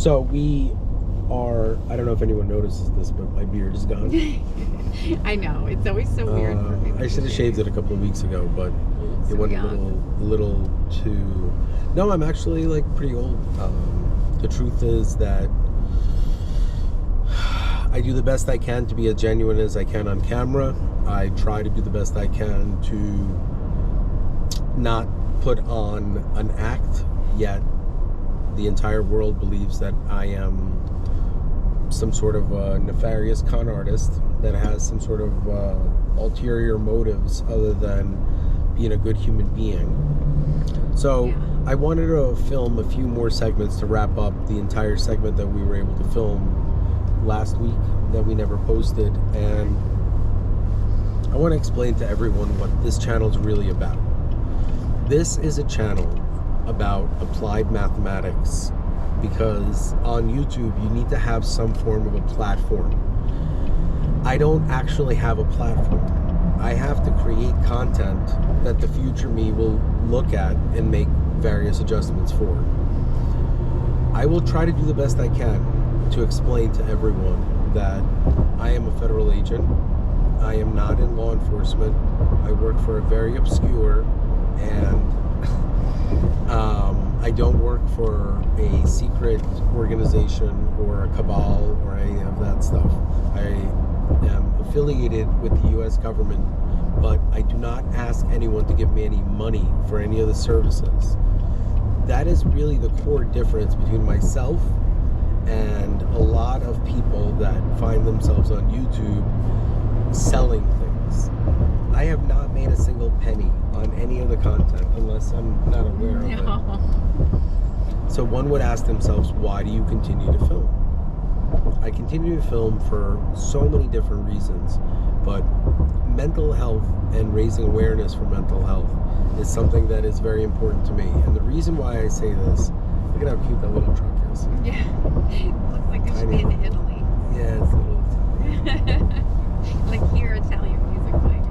So we are, I don't know if anyone notices this, but my beard is gone. I know, it's always so weird for me. I should have shaved it a couple of weeks ago, but it So went young. a little too... No, I'm actually like pretty old. The truth is that I do the best I can to be as genuine as I can on camera. I try to do the best I can to not put on an act, yet the entire world believes that I am some sort of nefarious con artist that has some sort of ulterior motives other than being a good human being. So Yeah. I wanted to film a few more segments to wrap up the entire segment that we were able to film last week that we never posted, and I want to explain to everyone what this channel is really about. This is a channel about applied mathematics because on YouTube you need to have some form of a platform. I don't actually have a platform. I have to create content that the future me will look at and make various adjustments for. I will try to do the best I can to explain to everyone that I am a federal agent. I am not in law enforcement. I work for a very obscure and I don't work for a secret organization or a cabal or any of that stuff. I am affiliated with the U.S. government, but I do not ask anyone to give me any money for any of the services. That is really the core difference between myself and a lot of people that find themselves on YouTube selling things. I have not made a single penny on any of the content unless I'm not aware of it. So one would ask themselves, why do you continue to film? I continue to film for so many different reasons, but mental health and raising awareness for mental health is something that is very important to me. And the reason why I say this, look at how cute that little truck is. Yeah, it looks like it should be in Italy. Yeah, it's a little Italian. Like hear Italian music playing.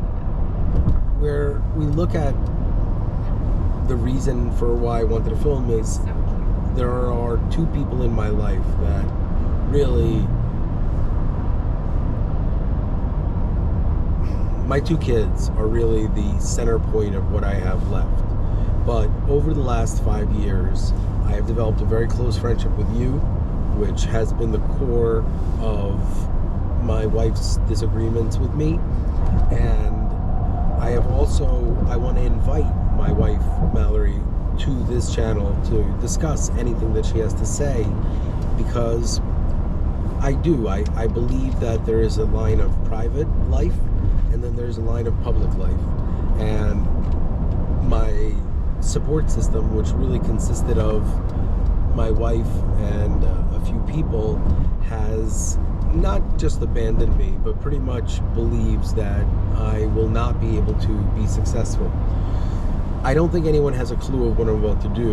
Where we look at the reason for why I wanted to film is So cute. there are two people in my life that really, my two kids are really the center point of what I have left. But over the last 5 years, I have developed a very close friendship with you, which has been the core of my wife's disagreements with me. And I want to invite my wife, Mallory, to this channel to discuss anything that she has to say, because I believe that there is a line of private life and then there's a line of public life. And my support system, which really consisted of my wife and a few people, has not just abandoned me, but pretty much believes that I will not be able to be successful. I don't think anyone has a clue of what I'm about to do,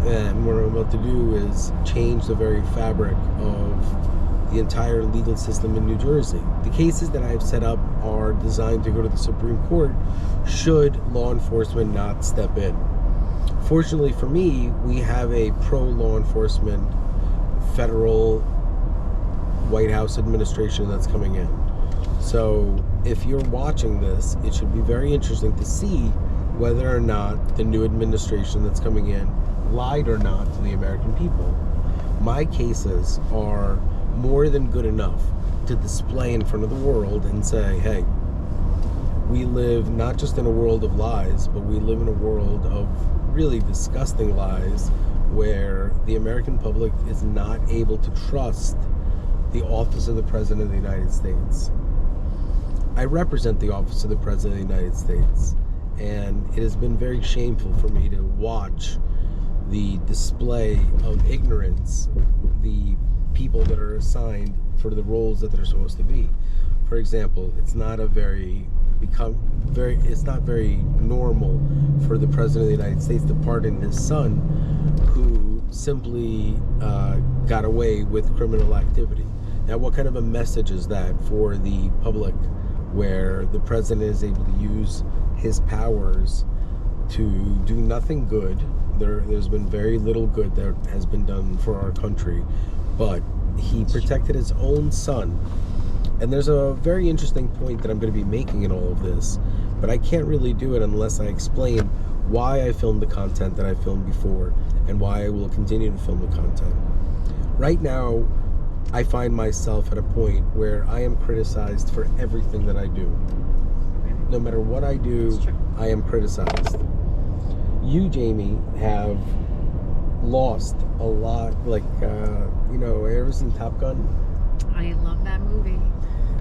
and what I'm about to do is change the very fabric of the entire legal system in New Jersey. The cases that I've set up are designed to go to the Supreme Court should law enforcement not step in. Fortunately for me, we have a pro-law enforcement federal White House administration that's coming in. So if you're watching this, it should be very interesting to see whether or not the new administration that's coming in lied or not to the American people. My cases are more than good enough to display in front of the world and say, hey, we live not just in a world of lies, but we live in a world of really disgusting lies where the American public is not able to trust the office of the President of the United States. I represent the office of the President of the United States, and it has been very shameful for me to watch the display of ignorance, the people that are assigned for the roles that they're supposed to be. For example, it's not very normal for the President of the United States to pardon his son, who simply got away with criminal activity. Now, what kind of a message is that for the public, where the president is able to use his powers to do nothing good. There's been very little good that has been done for our country, but he protected his own son. And there's a very interesting point that I'm going to be making in all of this, but I can't really do it unless I explain why I filmed the content that I filmed before and why I will continue to film the content. Right now, I find myself at a point where I am criticized for everything that I do. No matter what I do, I am criticized. You, Jamie, have lost a lot, like, ever seen Top Gun? I love that movie.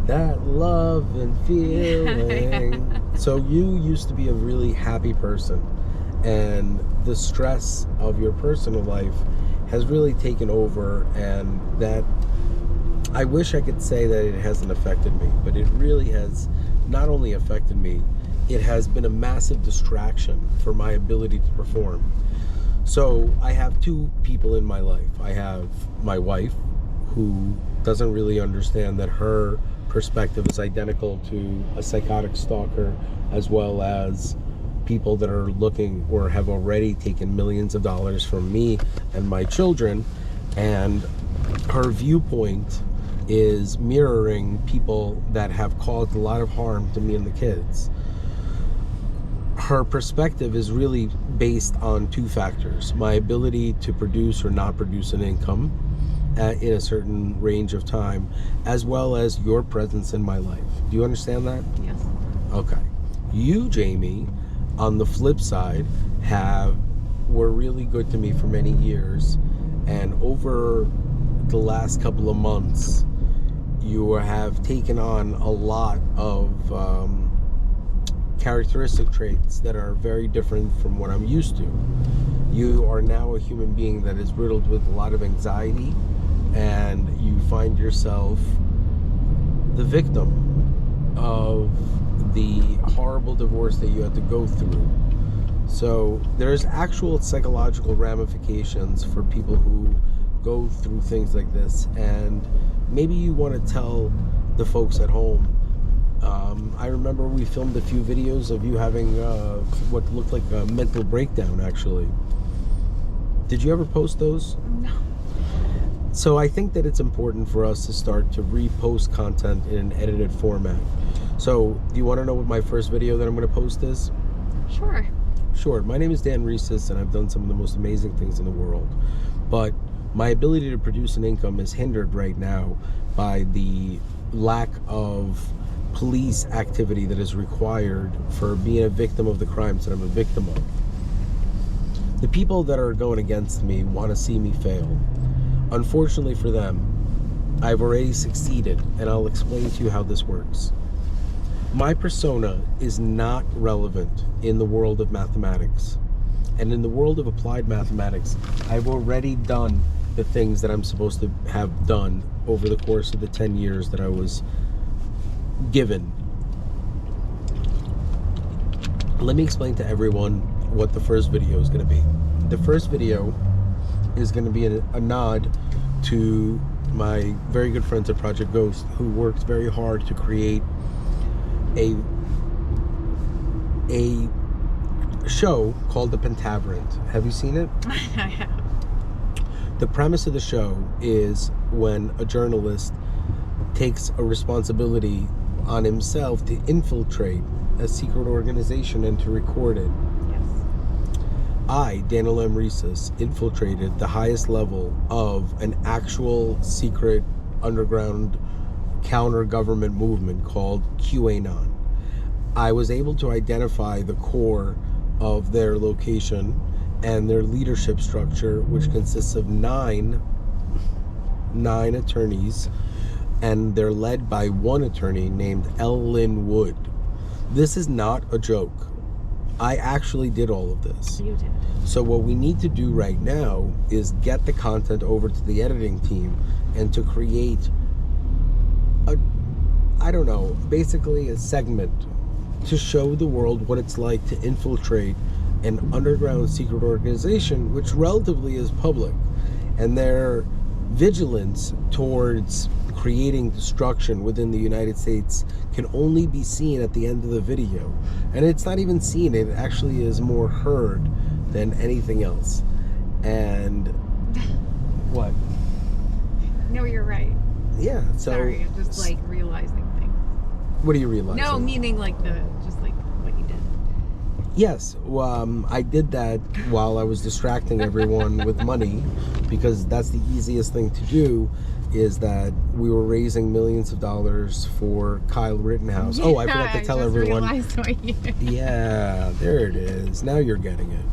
That love and feeling. So you used to be a really happy person, and the stress of your personal life has really taken over, and that I wish I could say that it hasn't affected me, but it really has not only affected me, it has been a massive distraction for my ability to perform. So I have two people in my life. I have my wife, who doesn't really understand that her perspective is identical to a psychotic stalker, as well as people that are looking or have already taken millions of dollars from me and my children. And her viewpoint is mirroring people that have caused a lot of harm to me and the kids. Her perspective is really based on two factors: my ability to produce or not produce an income in a certain range of time, as well as your presence in my life. Do you understand that? Yes. Okay. You, Jamie, on the flip side, were really good to me for many years, and over the last couple of months, you have taken on a lot of characteristic traits that are very different from what I'm used to. You are now a human being that is riddled with a lot of anxiety, and you find yourself the victim of the horrible divorce that you had to go through. So there's actual psychological ramifications for people who go through things like this, and maybe you want to tell the folks at home. I remember we filmed a few videos of you having what looked like a mental breakdown, actually. Did you ever post those? No. So I think that it's important for us to start to repost content in an edited format. So do you want to know what my first video that I'm going to post is? Sure. Sure. My name is Dan Rhesus, and I've done some of the most amazing things in the world. But my ability to produce an income is hindered right now by the lack of police activity that is required for being a victim of the crimes that I'm a victim of. The people that are going against me want to see me fail. Unfortunately for them, I've already succeeded, and I'll explain to you how this works. My persona is not relevant in the world of mathematics. And in the world of applied mathematics, I've already done the things that I'm supposed to have done over the course of the 10 years that I was given. Let me explain to everyone what the first video is going to be. The first video is going to be a nod to my very good friends at Project Ghost, who worked very hard to create a show called The Pentaverant. Have you seen it? I have. The premise of the show is when a journalist takes a responsibility on himself to infiltrate a secret organization and to record it. Yes. I, Daniel M. Rhesus, infiltrated the highest level of an actual secret underground counter-government movement called QAnon. I was able to identify the core of their location and their leadership structure, which consists of nine attorneys, and they're led by one attorney named L. Lynn Wood. This is not a joke. I actually did all of this. You did. So what we need to do right now is get the content over to the editing team and to create basically a segment to show the world what it's like to infiltrate an underground secret organization, which relatively is public, and their vigilance towards creating destruction within the United States can only be seen at the end of the video. And it's not even seen, it actually is more heard than anything else. And what? No, you're right. Yeah, so Sorry, I'm just like realizing things. what do you realize? No, meaning like just like what you did. Yes, I did that while I was distracting everyone with money, because that's the easiest thing to do, is that we were raising millions of dollars for Kyle Rittenhouse. Oh, I forgot to tell everyone. Yeah, there it is. Now you're getting it.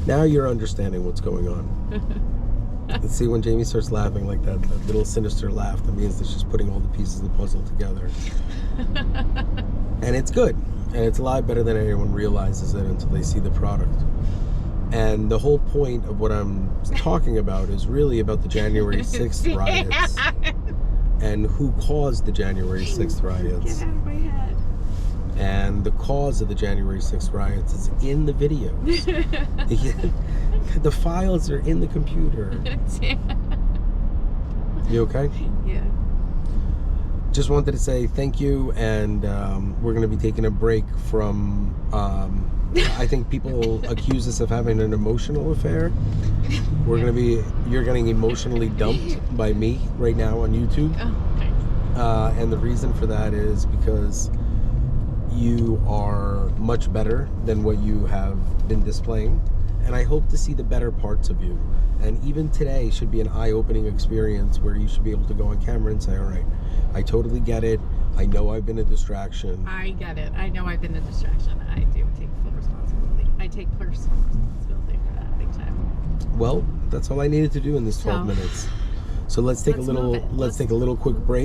Now you're understanding what's going on. Let's see, when Jamie starts laughing like that little sinister laugh, that means that she's putting all the pieces of the puzzle together. And it's good. And it's a lot better than anyone realizes it until they see the product. And the whole point of what I'm talking about is really about the January 6th riots. And who caused the January 6th riots. Get out of my head. And the cause of the January 6th riots is in the videos. The files are in the computer. You okay? Yeah. Just wanted to say thank you, and we're going to be taking a break from, I think people accuse us of having an emotional affair. You're getting emotionally dumped by me right now on YouTube. Oh, okay. And the reason for that is because you are much better than what you have been displaying. And I hope to see the better parts of you. And even today should be an eye-opening experience where you should be able to go on camera and say, all right, I totally get it. I know I've been a distraction. I get it. I know I've been a distraction. I do take full responsibility. I take personal responsibility for that big time. Well, that's all I needed to do in this 12 minutes. So let's take a little quick break.